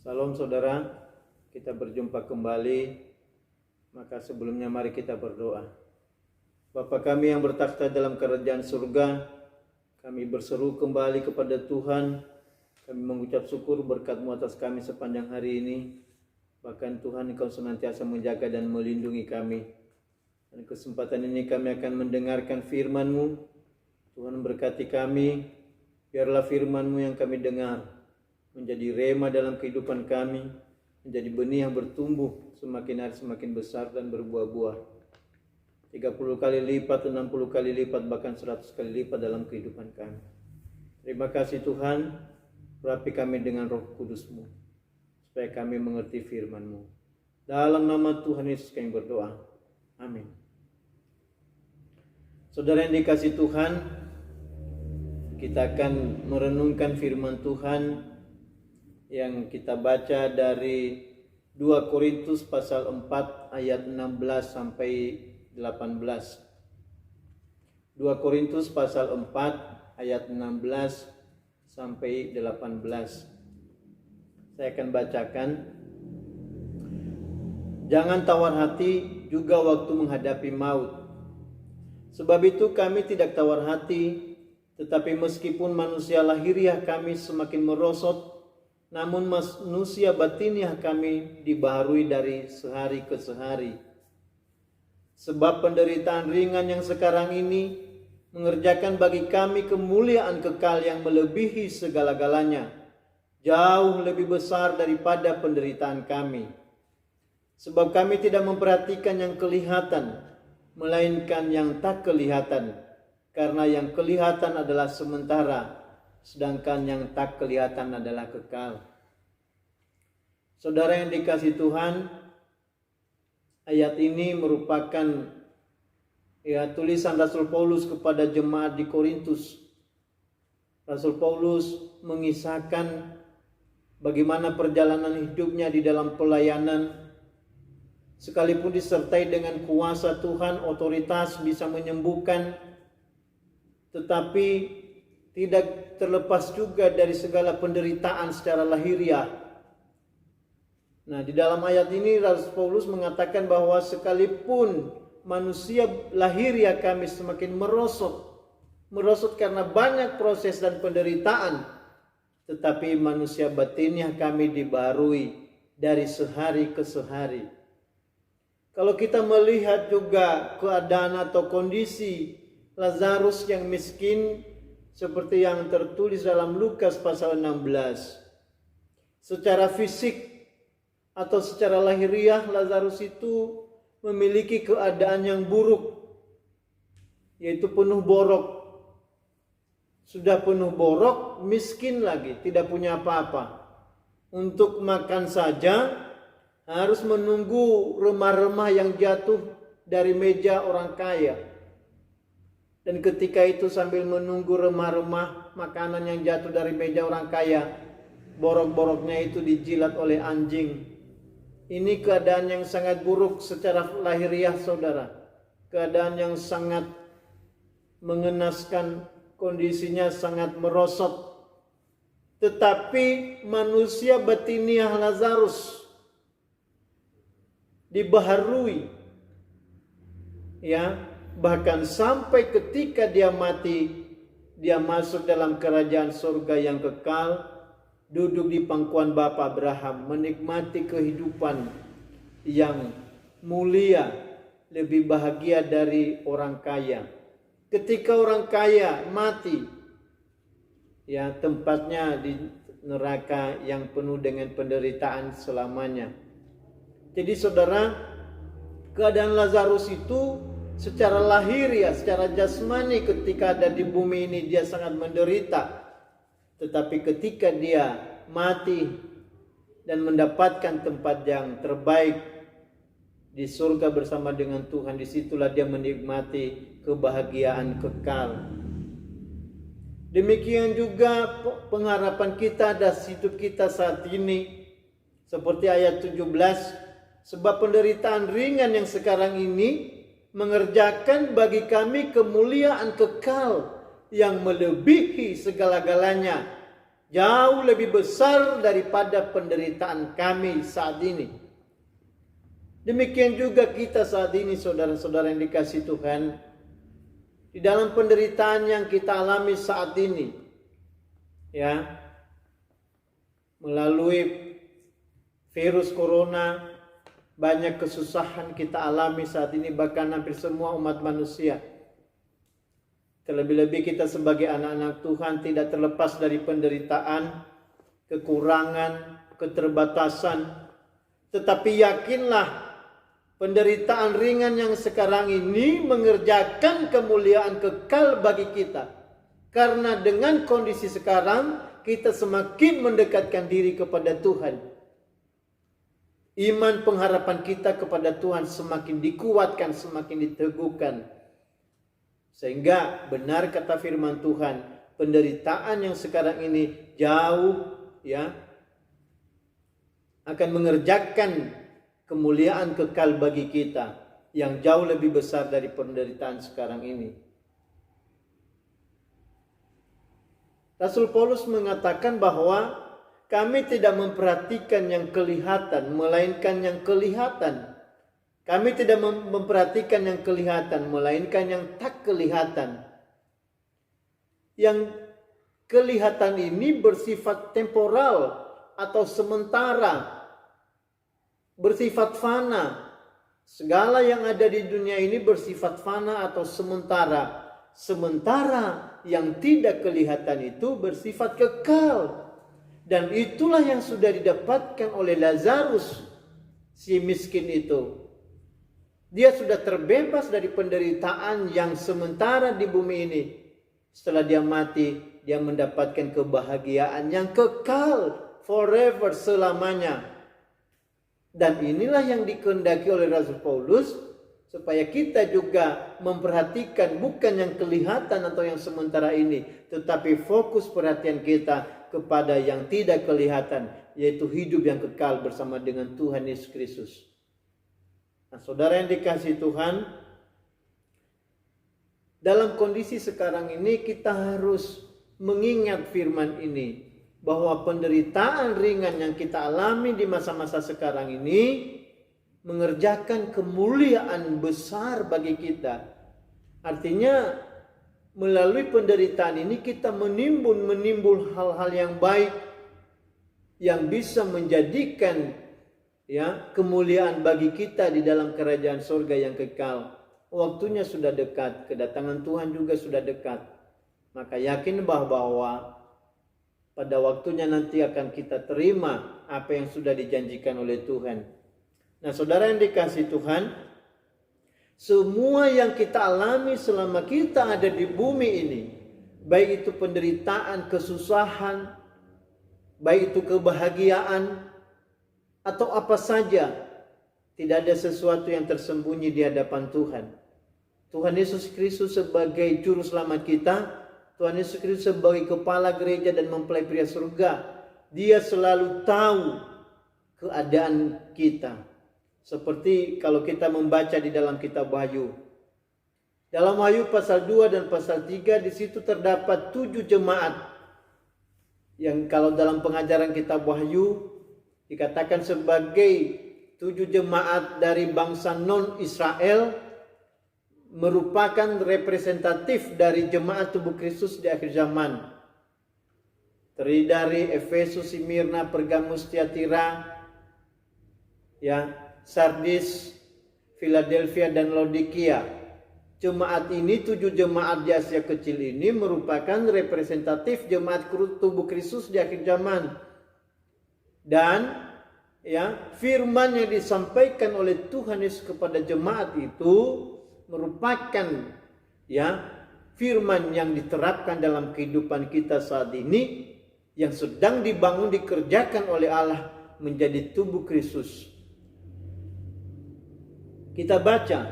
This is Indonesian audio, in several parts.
Salam saudara, kita berjumpa kembali. Maka sebelumnya mari kita berdoa. Bapa kami yang bertakhta dalam kerajaan surga, kami berseru kembali kepada Tuhan. Kami mengucap syukur berkat-Mu atas kami sepanjang hari ini. Bahkan Tuhan, Engkau senantiasa menjaga dan melindungi kami. Dan kesempatan ini kami akan mendengarkan firman-Mu. Tuhan berkati kami, biarlah firman-Mu yang kami dengar menjadi rema dalam kehidupan kami, menjadi benih yang bertumbuh semakin hari semakin besar dan berbuah-buah 30 kali lipat, 60 kali lipat, bahkan 100 kali lipat dalam kehidupan kami. Terima kasih Tuhan, urapi kami dengan Roh Kudus-Mu supaya kami mengerti firman-Mu. Dalam nama Tuhan Yesus kami berdoa, amin. Saudara yang dikasihi Tuhan, kita akan merenungkan firman Tuhan yang kita baca dari 2 Korintus pasal 4 ayat 16 sampai 18. 2 Korintus pasal 4 ayat 16 sampai 18. Saya akan bacakan. Jangan tawar hati juga waktu menghadapi maut. Sebab itu kami tidak tawar hati, tetapi meskipun manusia lahiriah kami semakin merosot, namun manusia batiniah kami dibaharui dari sehari ke sehari. Sebab penderitaan ringan yang sekarang ini mengerjakan bagi kami kemuliaan kekal yang melebihi segala-galanya, jauh lebih besar daripada penderitaan kami. Sebab kami tidak memperhatikan yang kelihatan, melainkan yang tak kelihatan, karena yang kelihatan adalah sementara, sedangkan yang tak kelihatan adalah kekal. Saudara yang dikasihi Tuhan, ayat ini merupakan tulisan Rasul Paulus kepada jemaat di Korintus. Rasul Paulus mengisahkan bagaimana perjalanan hidupnya di dalam pelayanan, sekalipun disertai dengan kuasa Tuhan, otoritas bisa menyembuhkan, tetapi tidak terlepas juga dari segala penderitaan secara lahiriah. Nah, di dalam ayat ini Rasul Paulus mengatakan bahwa sekalipun manusia lahiriah kami semakin merosot karena banyak proses dan penderitaan, tetapi manusia batiniah kami dibaharui dari sehari ke sehari. Kalau kita melihat juga keadaan atau kondisi Lazarus yang miskin, seperti yang tertulis dalam Lukas pasal 16. Secara fisik atau secara lahiriah, Lazarus itu memiliki keadaan yang buruk, yaitu penuh borok. Sudah penuh borok, miskin lagi, tidak punya apa-apa. Untuk makan saja harus menunggu remah-remah yang jatuh dari meja orang kaya. Dan ketika itu sambil menunggu remah-remah makanan yang jatuh dari meja orang kaya, borok-boroknya itu dijilat oleh anjing. Ini keadaan yang sangat buruk secara lahiriah, saudara. Keadaan yang sangat mengenaskan, kondisinya sangat merosot. Tetapi manusia batiniah Lazarus dibaharui, bahkan sampai ketika dia mati, dia masuk dalam kerajaan surga yang kekal, duduk di pangkuan Bapa Abraham, menikmati kehidupan yang mulia, lebih bahagia dari orang kaya. Ketika orang kaya mati, tempatnya di neraka yang penuh dengan penderitaan selamanya. Jadi saudara, keadaan Lazarus itu secara lahiriah, secara jasmani ketika ada di bumi ini dia sangat menderita. Tetapi ketika dia mati dan mendapatkan tempat yang terbaik di surga bersama dengan Tuhan, disitulah dia menikmati kebahagiaan kekal. Demikian juga pengharapan kita atas hidup kita saat ini. Seperti ayat 17, sebab penderitaan ringan yang sekarang ini mengerjakan bagi kami kemuliaan kekal yang melebihi segala-galanya, jauh lebih besar daripada penderitaan kami saat ini. Demikian juga kita saat ini, saudara-saudara yang dikasihi Tuhan, di dalam penderitaan yang kita alami saat ini, ya, melalui virus corona, banyak kesusahan kita alami saat ini, bahkan hampir semua umat manusia. Terlebih-lebih kita sebagai anak-anak Tuhan tidak terlepas dari penderitaan, kekurangan, keterbatasan. Tetapi yakinlah, penderitaan ringan yang sekarang ini mengerjakan kemuliaan kekal bagi kita. Karena dengan kondisi sekarang, kita semakin mendekatkan diri kepada Tuhan. Iman pengharapan kita kepada Tuhan semakin dikuatkan, semakin diteguhkan. Sehingga benar kata firman Tuhan, penderitaan yang sekarang ini jauh, ya, akan mengerjakan kemuliaan kekal bagi kita yang jauh lebih besar dari penderitaan sekarang ini. Rasul Paulus mengatakan bahwa kami tidak memperhatikan yang kelihatan, melainkan yang kelihatan. Kami tidak memperhatikan yang kelihatan, melainkan yang tak kelihatan. Yang kelihatan ini bersifat temporal atau sementara, bersifat fana. Segala yang ada di dunia ini bersifat fana atau sementara. Sementara yang tidak kelihatan itu bersifat kekal. Dan itulah yang sudah didapatkan oleh Lazarus, si miskin itu. Dia sudah terbebas dari penderitaan yang sementara di bumi ini. Setelah dia mati, dia mendapatkan kebahagiaan yang kekal, forever, selamanya. Dan inilah yang dikehendaki oleh Rasul Paulus, supaya kita juga memperhatikan bukan yang kelihatan atau yang sementara ini, tetapi fokus perhatian kita kepada yang tidak kelihatan, yaitu hidup yang kekal bersama dengan Tuhan Yesus Kristus. Nah, saudara yang dikasihi Tuhan, dalam kondisi sekarang ini kita harus mengingat firman ini, bahwa penderitaan ringan yang kita alami di masa-masa sekarang ini mengerjakan kemuliaan besar bagi kita. Artinya melalui penderitaan ini kita menimbul hal-hal yang baik yang bisa menjadikan, ya, kemuliaan bagi kita di dalam kerajaan surga yang kekal. Waktunya sudah dekat, kedatangan Tuhan juga sudah dekat. Maka yakin bahwa pada waktunya nanti akan kita terima apa yang sudah dijanjikan oleh Tuhan. Nah, saudara yang dikasihi Tuhan, semua yang kita alami selama kita ada di bumi ini, baik itu penderitaan, kesusahan, baik itu kebahagiaan, atau apa saja, tidak ada sesuatu yang tersembunyi di hadapan Tuhan. Tuhan Yesus Kristus sebagai juru selamat kita, Tuhan Yesus Kristus sebagai kepala gereja dan mempelai pria surga, Dia selalu tahu keadaan kita. Seperti kalau kita membaca di dalam kitab Wahyu. Dalam Wahyu pasal 2 dan pasal 3, di situ terdapat 7 jemaat. Yang kalau dalam pengajaran kitab Wahyu dikatakan sebagai 7 jemaat dari bangsa non-Israel, merupakan representatif dari jemaat tubuh Kristus di akhir zaman. Terdiri dari Efesus, Smyrna, Pergamus, Tiatira, ya, Sardis, Philadelphia, dan Laodikia. Jemaat ini, 7 jemaat di Asia Kecil ini merupakan representatif jemaat tubuh Kristus di akhir zaman. Dan, ya, firman yang disampaikan oleh Tuhan Yesus kepada jemaat itu merupakan, ya, firman yang diterapkan dalam kehidupan kita saat ini, yang sedang dibangun, dikerjakan oleh Allah menjadi tubuh Kristus. Kita baca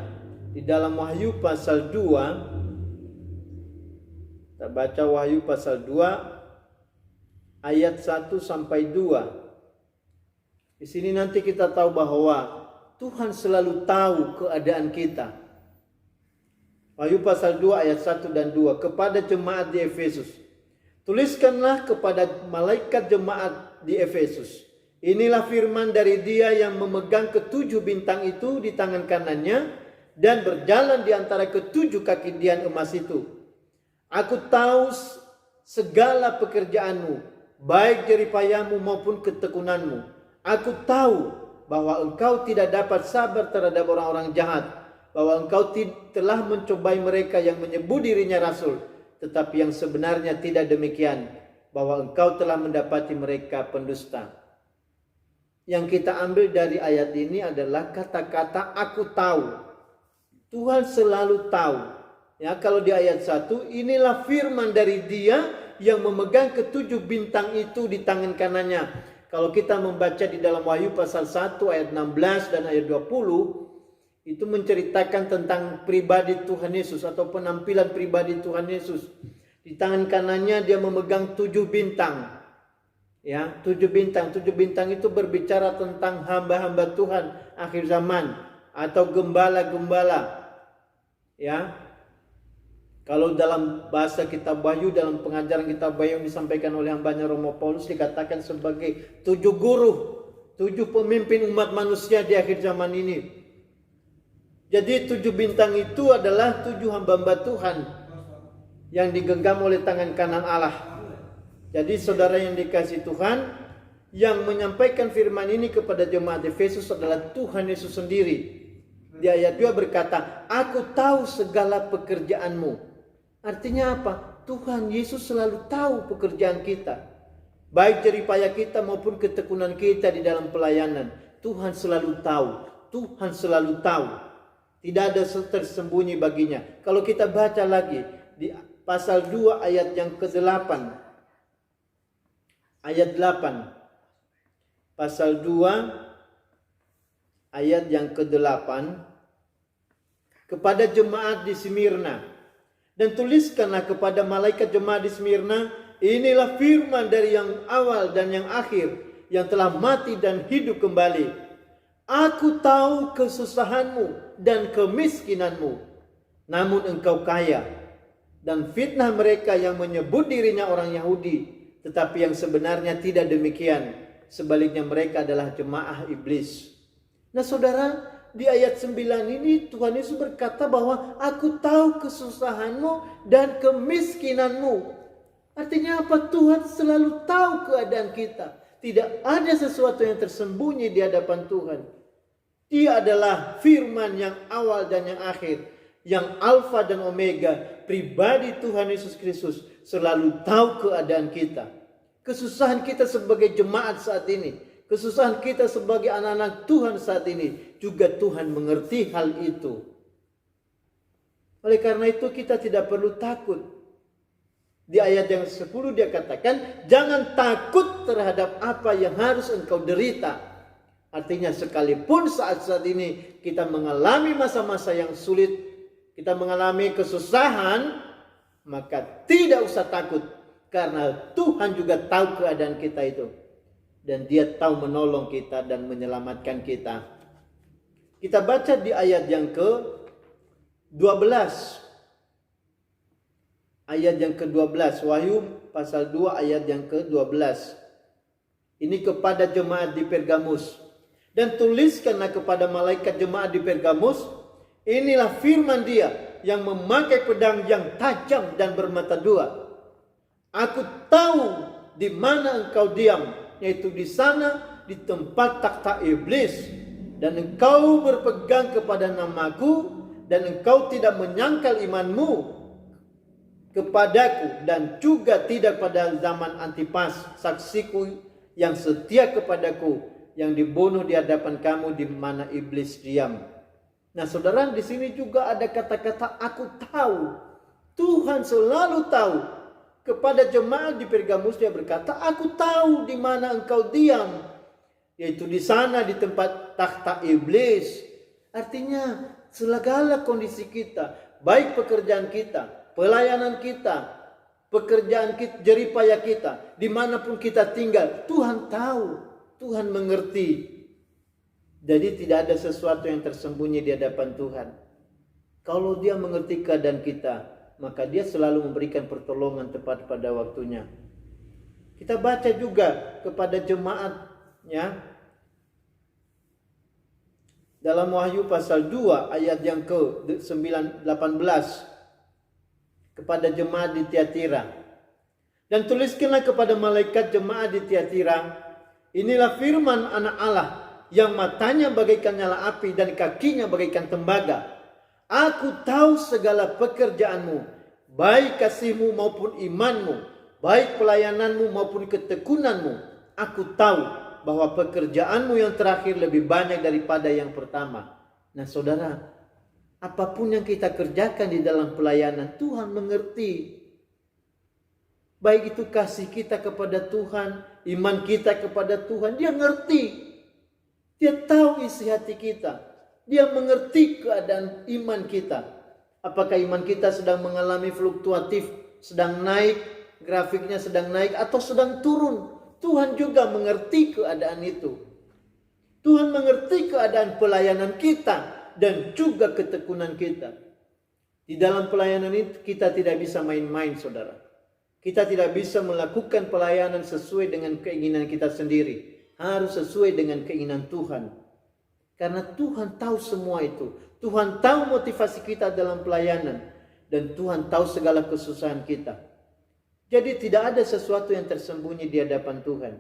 di dalam Wahyu pasal 2. Kita baca Wahyu pasal 2 ayat 1 sampai 2. Di sini nanti kita tahu bahwa Tuhan selalu tahu keadaan kita. Wahyu pasal 2 ayat 1 dan 2. Kepada jemaat di Efesus, Tuliskanlah kepada malaikat jemaat di Efesus. Inilah firman dari Dia yang memegang ketujuh bintang itu di tangan kanannya dan berjalan di antara ketujuh kaki dian emas itu. Aku tahu segala pekerjaanmu, baik jeripayamu maupun ketekunanmu. Aku tahu bahwa engkau tidak dapat sabar terhadap orang-orang jahat, bahwa engkau telah mencobai mereka yang menyebut dirinya rasul, tetapi yang sebenarnya tidak demikian, bahwa engkau telah mendapati mereka pendusta. Yang kita ambil dari ayat ini adalah kata-kata aku tahu. Tuhan selalu tahu. Ya, kalau di ayat 1, inilah firman dari Dia yang memegang ketujuh bintang itu di tangan kanannya. Kalau kita membaca di dalam Wahyu pasal 1 ayat 16 dan ayat 20, itu menceritakan tentang pribadi Tuhan Yesus atau penampilan pribadi Tuhan Yesus. Di tangan kanannya Dia memegang 7 bintang. Ya, 7 bintang. 7 bintang itu berbicara tentang hamba-hamba Tuhan akhir zaman atau gembala-gembala. Ya. Kalau dalam bahasa kitab Wahyu, dalam pengajaran kitab Wahyu yang disampaikan oleh hambanya Romo Paulus, dikatakan sebagai 7 guru, 7 pemimpin umat manusia di akhir zaman ini. Jadi 7 bintang itu adalah 7 hamba-hamba Tuhan yang digenggam oleh tangan kanan Allah. Jadi saudara yang dikasihi Tuhan, yang menyampaikan firman ini kepada jemaat Efesus adalah Tuhan Yesus sendiri. Di ayat 2 berkata, aku tahu segala pekerjaanmu. Artinya apa? Tuhan Yesus selalu tahu pekerjaan kita. Baik jeripaya kita maupun ketekunan kita di dalam pelayanan. Tuhan selalu tahu. Tuhan selalu tahu. Tidak ada tersembunyi baginya. Kalau kita baca lagi di pasal 2 ayat yang ke-8. Ayat 8. Pasal 2 ayat yang ke-8. Kepada jemaat di Smyrna. Dan tuliskanlah kepada malaikat jemaat di Smyrna, inilah firman dari yang awal dan yang akhir, yang telah mati dan hidup kembali. Aku tahu kesusahanmu dan kemiskinanmu, namun engkau kaya. Dan fitnah mereka yang menyebut dirinya orang Yahudi, tetapi yang sebenarnya tidak demikian. Sebaliknya mereka adalah jemaah iblis. Nah saudara, di ayat 9 ini Tuhan Yesus berkata bahwa aku tahu kesusahanmu dan kemiskinanmu. Artinya apa? Tuhan selalu tahu keadaan kita. Tidak ada sesuatu yang tersembunyi di hadapan Tuhan. Dia adalah firman yang awal dan yang akhir, yang alfa dan omega. Pribadi Tuhan Yesus Kristus selalu tahu keadaan kita. Kesusahan kita sebagai jemaat saat ini, kesusahan kita sebagai anak-anak Tuhan saat ini, juga Tuhan mengerti hal itu. Oleh karena itu kita tidak perlu takut. Di ayat yang 10 dia katakan, jangan takut terhadap apa yang harus engkau derita. Artinya sekalipun saat-saat ini kita mengalami masa-masa yang sulit, kita mengalami kesusahan, maka tidak usah takut. Karena Tuhan juga tahu keadaan kita itu. Dan Dia tahu menolong kita dan menyelamatkan kita. Kita baca di ayat yang ke-12. Ayat yang ke-12. Wahyu pasal 2 ayat yang ke-12. Ini kepada jemaat di Pergamus. Dan tuliskanlah kepada malaikat jemaat di Pergamus, inilah firman Dia yang memakai pedang yang tajam dan bermata dua. Aku tahu di mana engkau diam, yaitu di sana di tempat takhta iblis, dan engkau berpegang kepada namaku, dan engkau tidak menyangkal imanmu kepadaku, dan juga tidak pada zaman Antipas, saksiku yang setia kepadaku, yang dibunuh di hadapan kamu di mana iblis diam. Nah, saudara, di sini juga ada kata-kata aku tahu. Tuhan selalu tahu. Kepada jemaat di Pergamus dia berkata, aku tahu di mana engkau diam, yaitu di sana di tempat takhta iblis. Artinya segala kondisi kita, baik pekerjaan kita, pelayanan kita, pekerjaan kita, jeripaya kita, dimanapun kita tinggal, Tuhan tahu, Tuhan mengerti. Jadi tidak ada sesuatu yang tersembunyi di hadapan Tuhan. Kalau Dia mengerti keadaan kita, maka dia selalu memberikan pertolongan tepat pada waktunya. Kita baca juga kepada jemaat, ya, dalam Wahyu pasal 2 ayat yang ke-18 kepada jemaat di Tiatira. Dan tuliskanlah kepada malaikat jemaat di Tiatira, inilah firman Anak Allah yang matanya bagaikan nyala api dan kakinya bagaikan tembaga. Aku tahu segala pekerjaanmu, baik kasihmu maupun imanmu, baik pelayananmu maupun ketekunanmu. Aku tahu bahwa pekerjaanmu yang terakhir lebih banyak daripada yang pertama. Nah saudara, apapun yang kita kerjakan di dalam pelayanan, Tuhan mengerti. Baik itu kasih kita kepada Tuhan, iman kita kepada Tuhan, Dia ngerti. Dia tahu isi hati kita. Dia mengerti keadaan iman kita. Apakah iman kita sedang mengalami fluktuatif, sedang naik, grafiknya sedang naik atau sedang turun. Tuhan juga mengerti keadaan itu. Tuhan mengerti keadaan pelayanan kita dan juga ketekunan kita. Di dalam pelayanan itu kita tidak bisa main-main, saudara. Kita tidak bisa melakukan pelayanan sesuai dengan keinginan kita sendiri. Harus sesuai dengan keinginan Tuhan. Karena Tuhan tahu semua itu. Tuhan tahu motivasi kita dalam pelayanan. Dan Tuhan tahu segala kesusahan kita. Jadi tidak ada sesuatu yang tersembunyi di hadapan Tuhan.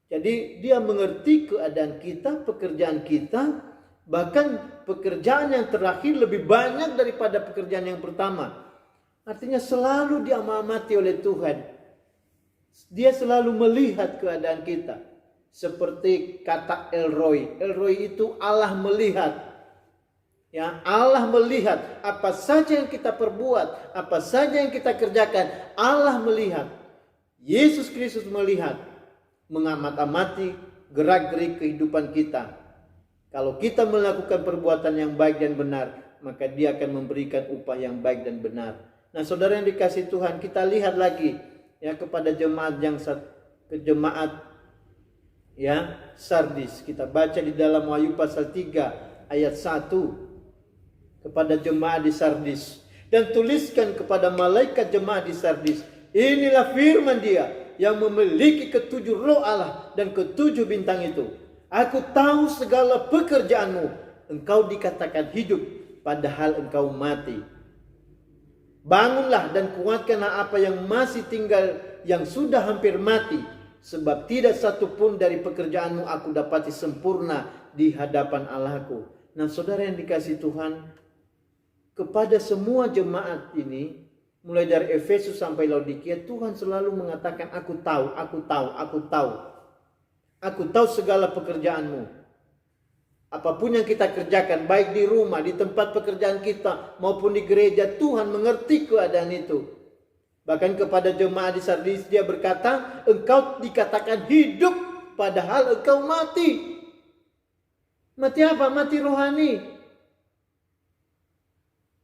Jadi Dia mengerti keadaan kita, pekerjaan kita. Bahkan pekerjaan yang terakhir lebih banyak daripada pekerjaan yang pertama. Artinya selalu diamati oleh Tuhan. Dia selalu melihat keadaan kita. Seperti kata El Roi. El Roi itu Allah melihat. Ya, Allah melihat apa saja yang kita perbuat, apa saja yang kita kerjakan, Allah melihat. Yesus Kristus melihat, mengamat-amati gerak-gerik kehidupan kita. Kalau kita melakukan perbuatan yang baik dan benar, maka Dia akan memberikan upah yang baik dan benar. Nah, saudara yang dikasihi Tuhan, kita lihat lagi ya kepada jemaat ya Sardis. Kita baca di dalam Wahyu pasal 3 ayat 1 kepada jemaat di Sardis. Dan tuliskan kepada malaikat jemaat di Sardis, inilah firman Dia yang memiliki ketujuh roh Allah dan ketujuh bintang itu. Aku tahu segala pekerjaanmu. Engkau dikatakan hidup, padahal engkau mati. Bangunlah dan kuatkanlah apa yang masih tinggal, yang sudah hampir mati. Sebab tidak satu pun dari pekerjaanmu aku dapati sempurna di hadapan Allahku. Nah saudara yang dikasihi Tuhan, kepada semua jemaat ini, mulai dari Efesus sampai Laodikia, Tuhan selalu mengatakan, aku tahu, aku tahu, aku tahu. Aku tahu segala pekerjaanmu. Apapun yang kita kerjakan, baik di rumah, di tempat pekerjaan kita, maupun di gereja, Tuhan mengerti keadaan itu. Bahkan kepada jemaat di Sardis Dia berkata, engkau dikatakan hidup, padahal engkau mati. Mati apa? Mati rohani.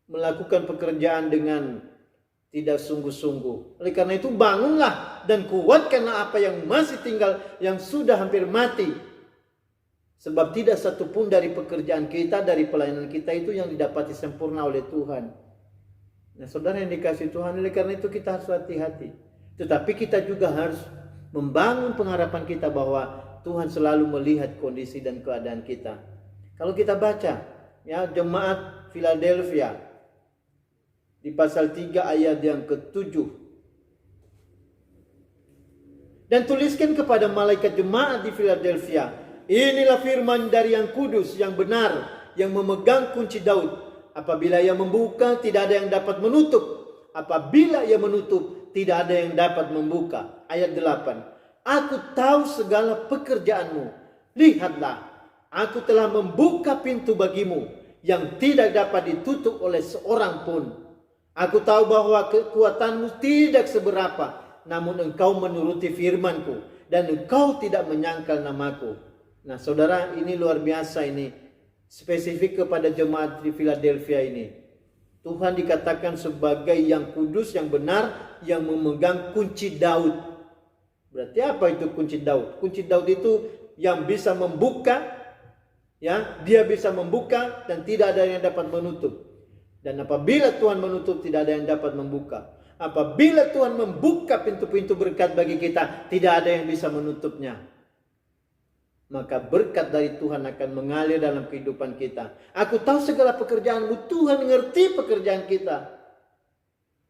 Melakukan pekerjaan dengan tidak sungguh-sungguh. Oleh karena itu bangunlah dan kuatkanlah apa yang masih tinggal, yang sudah hampir mati. Sebab tidak satu pun dari pekerjaan kita, dari pelayanan kita itu yang didapati sempurna oleh Tuhan. Nah saudara yang dikasihi Tuhan, oleh karena itu kita harus hati-hati. Tetapi kita juga harus membangun pengharapan kita bahwa Tuhan selalu melihat kondisi dan keadaan kita. Kalau kita baca ya jemaat Philadelphia di pasal 3 ayat yang ke-7. Dan tuliskan kepada malaikat jemaat di Philadelphia, inilah firman dari yang kudus, yang benar, yang memegang kunci Daud. Apabila Ia membuka, tidak ada yang dapat menutup. Apabila Ia menutup, tidak ada yang dapat membuka. Ayat 8. Aku tahu segala pekerjaanmu. Lihatlah, aku telah membuka pintu bagimu yang tidak dapat ditutup oleh seorang pun. Aku tahu bahwa kekuatanmu tidak seberapa, namun engkau menuruti firmanku dan engkau tidak menyangkal namaku. Nah saudara, ini luar biasa ini. Spesifik kepada jemaat di Philadelphia ini. Tuhan dikatakan sebagai yang kudus, yang benar, yang memegang kunci Daud. Berarti apa itu kunci Daud? Kunci Daud itu yang bisa membuka, ya, Dia bisa membuka dan tidak ada yang dapat menutup. Dan apabila Tuhan menutup, tidak ada yang dapat membuka. Apabila Tuhan membuka pintu-pintu berkat bagi kita, tidak ada yang bisa menutupnya. Maka berkat dari Tuhan akan mengalir dalam kehidupan kita. Aku tahu segala pekerjaanmu, Tuhan ngerti pekerjaan kita.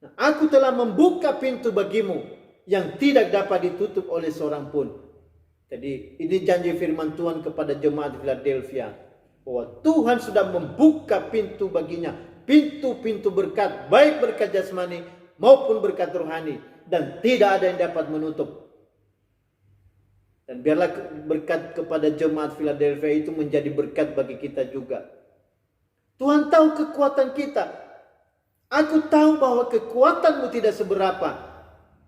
Nah, aku telah membuka pintu bagimu yang tidak dapat ditutup oleh seorang pun. Jadi ini janji firman Tuhan kepada jemaat Philadelphia, bahwa Tuhan sudah membuka pintu baginya, pintu-pintu berkat, baik berkat jasmani maupun berkat rohani, dan tidak ada yang dapat menutup. Dan biarlah berkat kepada jemaat Philadelphia itu menjadi berkat bagi kita juga. Tuhan tahu kekuatan kita. Aku tahu bahwa kekuatanmu tidak seberapa.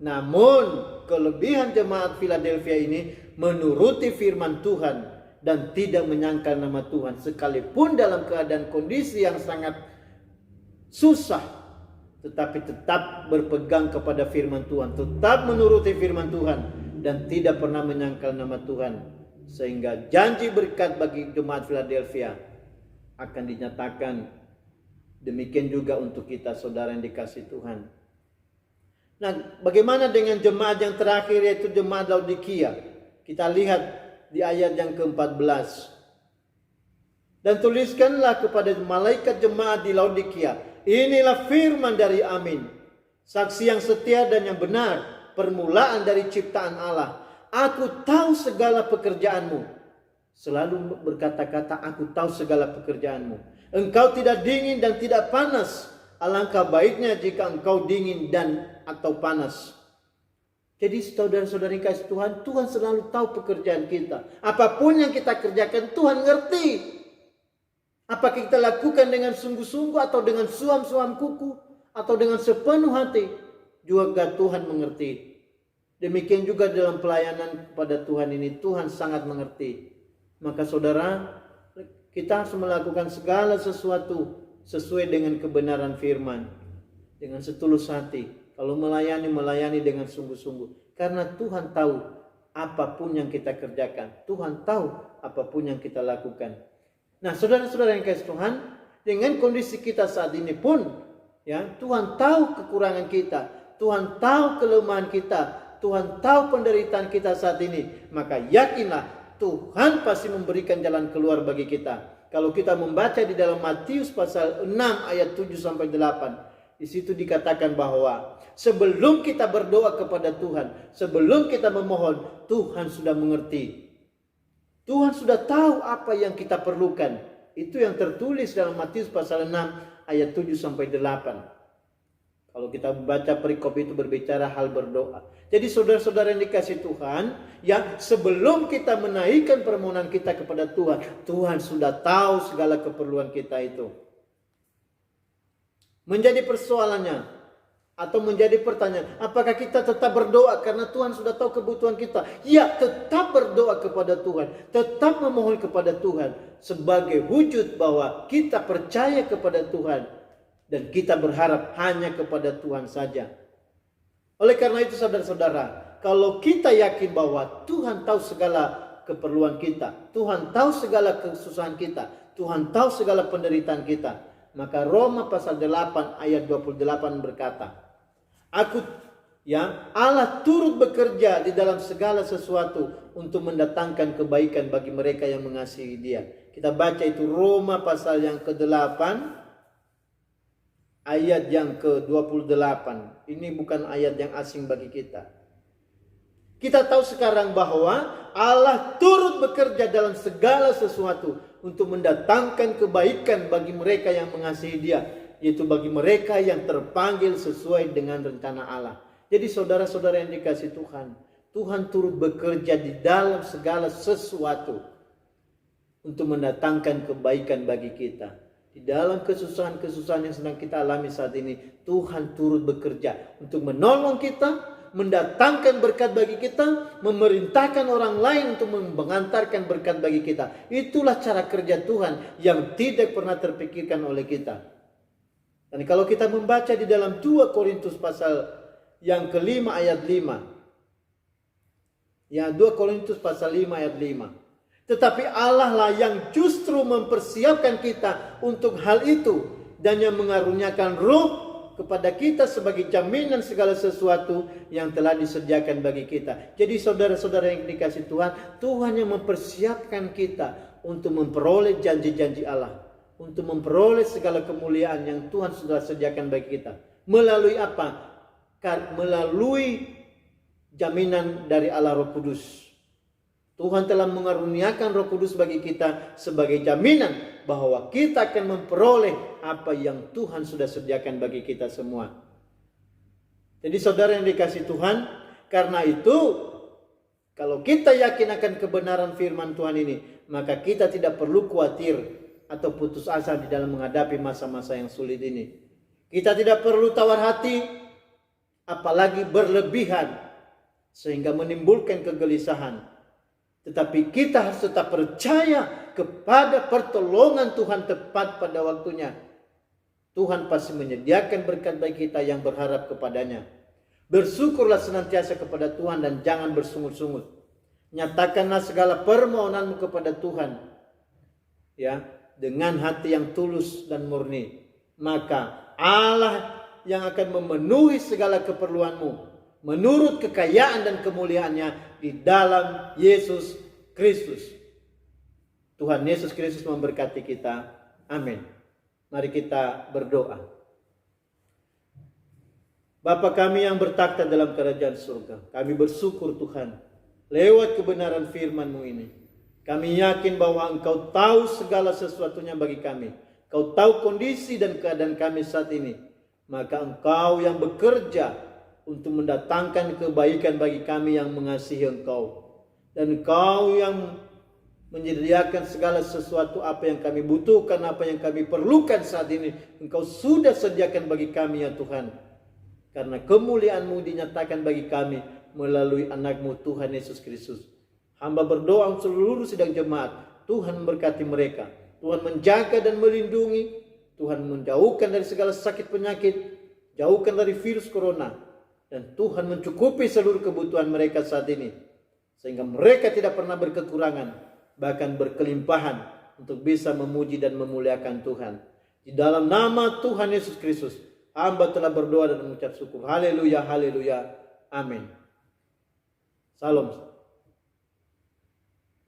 Namun kelebihan jemaat Philadelphia ini menuruti firman Tuhan dan tidak menyangkal nama Tuhan. Sekalipun dalam keadaan kondisi yang sangat susah, tetapi tetap berpegang kepada firman Tuhan, tetap menuruti firman Tuhan, dan tidak pernah menyangkal nama Tuhan. Sehingga janji berkat bagi jemaat Philadelphia akan dinyatakan. Demikian juga untuk kita, saudara yang dikasihi Tuhan. Nah, bagaimana dengan jemaat yang terakhir, yaitu jemaat Laodikia? Kita lihat di ayat yang ke-14. Dan tuliskanlah kepada malaikat jemaat di Laodikia, inilah firman dari Amin, saksi yang setia dan yang benar, permulaan dari ciptaan Allah. Aku tahu segala pekerjaanmu. Selalu berkata-kata, aku tahu segala pekerjaanmu. Engkau tidak dingin dan tidak panas. Alangkah baiknya jika engkau dingin dan atau panas. Jadi saudara-saudari kasih Tuhan, Tuhan selalu tahu pekerjaan kita. Apapun yang kita kerjakan, Tuhan ngerti. Apa kita lakukan dengan sungguh-sungguh atau dengan suam-suam kuku atau dengan sepenuh hati, juga Tuhan mengerti. Demikian juga dalam pelayanan kepada Tuhan ini, Tuhan sangat mengerti. Maka saudara, kita harus melakukan segala sesuatu sesuai dengan kebenaran firman, dengan setulus hati. Kalau melayani dengan sungguh-sungguh, karena Tuhan tahu apapun yang kita kerjakan, Tuhan tahu apapun yang kita lakukan. Nah, saudara-saudara yang kasih Tuhan, dengan kondisi kita saat ini pun, ya, Tuhan tahu kekurangan kita, Tuhan tahu kelemahan kita, Tuhan tahu penderitaan kita saat ini. Maka yakinlah, Tuhan pasti memberikan jalan keluar bagi kita. Kalau kita membaca di dalam Matius pasal 6 ayat 7 sampai 8, di situ dikatakan bahwa sebelum kita berdoa kepada Tuhan, sebelum kita memohon, Tuhan sudah mengerti. Tuhan sudah tahu apa yang kita perlukan. Itu yang tertulis dalam Matius pasal 6 ayat 7 sampai 8. Kalau kita baca perikop itu berbicara hal berdoa. Jadi saudara-saudara yang dikasih Tuhan, ya, sebelum kita menaikkan permohonan kita kepada Tuhan, Tuhan sudah tahu segala keperluan kita itu. Menjadi persoalannya atau menjadi pertanyaan, apakah kita tetap berdoa karena Tuhan sudah tahu kebutuhan kita? Ya, tetap berdoa kepada Tuhan, tetap memohon kepada Tuhan sebagai wujud bahwa kita percaya kepada Tuhan. Dan kita berharap hanya kepada Tuhan saja. Oleh karena itu saudara-saudara, kalau kita yakin bahwa Tuhan tahu segala keperluan kita, Tuhan tahu segala kesusahan kita, Tuhan tahu segala penderitaan kita, maka Roma pasal 8 ayat 28 berkata, Allah turut bekerja di dalam segala sesuatu untuk mendatangkan kebaikan bagi mereka yang mengasihi Dia. Kita baca itu Roma pasal yang ke-8 ayat yang ke-28. Ini bukan ayat yang asing bagi kita. Kita tahu sekarang bahwa Allah turut bekerja dalam segala sesuatu untuk mendatangkan kebaikan bagi mereka yang mengasihi Dia, yaitu bagi mereka yang terpanggil sesuai dengan rencana Allah. Jadi saudara-saudara yang dikasihi Tuhan, Tuhan turut bekerja di dalam segala sesuatu untuk mendatangkan kebaikan bagi kita. Di dalam kesusahan-kesusahan yang sedang kita alami saat ini, Tuhan turut bekerja untuk menolong kita, mendatangkan berkat bagi kita, memerintahkan orang lain untuk mengantarkan berkat bagi kita. Itulah cara kerja Tuhan yang tidak pernah terpikirkan oleh kita. Dan kalau kita membaca di dalam 2 Korintus pasal yang ke-5 ayat 5. Ya, 2 Korintus pasal 5 ayat 5. Tetapi Allah lah yang justru mempersiapkan kita untuk hal itu. dan yang mengaruniakan Roh kepada kita sebagai jaminan segala sesuatu yang telah disediakan bagi kita. Jadi saudara-saudara yang dikasihi Tuhan, Tuhan yang mempersiapkan kita untuk memperoleh janji-janji Allah, untuk memperoleh segala kemuliaan yang Tuhan sudah sediakan bagi kita. Melalui apa? Melalui jaminan dari Allah Roh Kudus. Tuhan telah mengaruniakan Roh Kudus bagi kita sebagai jaminan bahwa kita akan memperoleh apa yang Tuhan sudah sediakan bagi kita semua. Jadi saudara yang dikasihi Tuhan, karena itu kalau kita yakin akan kebenaran firman Tuhan ini, maka kita tidak perlu khawatir atau putus asa di dalam menghadapi masa-masa yang sulit ini. Kita tidak perlu tawar hati, apalagi berlebihan sehingga menimbulkan kegelisahan. Tetapi kita harus tetap percaya kepada pertolongan Tuhan tepat pada waktunya. Tuhan pasti menyediakan berkat bagi kita yang berharap kepadanya. Bersyukurlah senantiasa kepada Tuhan dan jangan bersungut-sungut. Nyatakanlah segala permohonanmu kepada Tuhan, ya, dengan hati yang tulus dan murni. Maka Allah yang akan memenuhi segala keperluanmu menurut kekayaan dan kemuliaannya di dalam Yesus Kristus. Tuhan Yesus Kristus memberkati kita. Amin. Mari kita berdoa. Bapa kami yang bertakhta dalam kerajaan surga, kami bersyukur Tuhan lewat kebenaran firman-Mu ini. Kami yakin bahwa Engkau tahu segala sesuatunya bagi kami. Engkau tahu kondisi dan keadaan kami saat ini. Maka Engkau yang bekerja untuk mendatangkan kebaikan bagi kami yang mengasihi Engkau. Dan Engkau yang menyediakan segala sesuatu apa yang kami butuhkan, apa yang kami perlukan saat ini. Engkau sudah sediakan bagi kami ya Tuhan. Karena kemuliaan-Mu dinyatakan bagi kami melalui anak-Mu Tuhan Yesus Kristus. Hamba berdoa untuk seluruh sidang jemaat. Tuhan memberkati mereka. Tuhan menjaga dan melindungi. Tuhan menjauhkan dari segala sakit penyakit. Jauhkan dari virus corona. Dan Tuhan mencukupi seluruh kebutuhan mereka saat ini. Sehingga mereka tidak pernah berkekurangan. Bahkan berkelimpahan. Untuk bisa memuji dan memuliakan Tuhan. Di dalam nama Tuhan Yesus Kristus. Hamba telah berdoa dan mengucap syukur. Haleluya, haleluya. Amin. Salam.